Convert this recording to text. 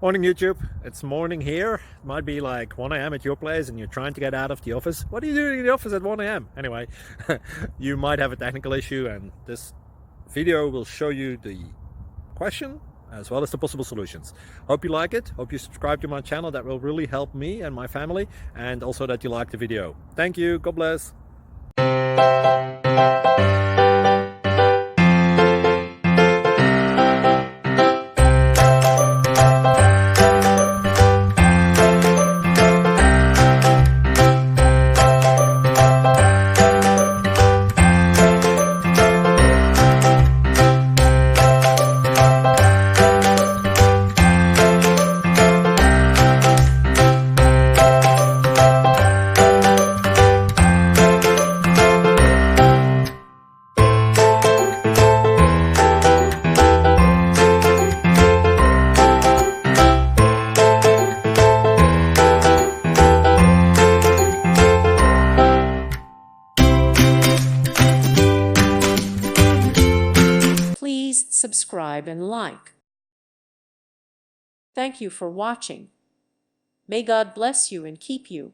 Morning YouTube, it's morning here. It might be like 1 a.m. at your place and you're trying to get out of the office. What are you doing in the office at 1 a.m? Anyway, you might have a technical issue and this video will show you the question as well as the possible solutions. Hope you like it, hope you subscribe to my channel. That will really help me and my family, and also that you like the video. Thank you, God bless. Please subscribe and like. Thank you for watching. May God bless you and keep you.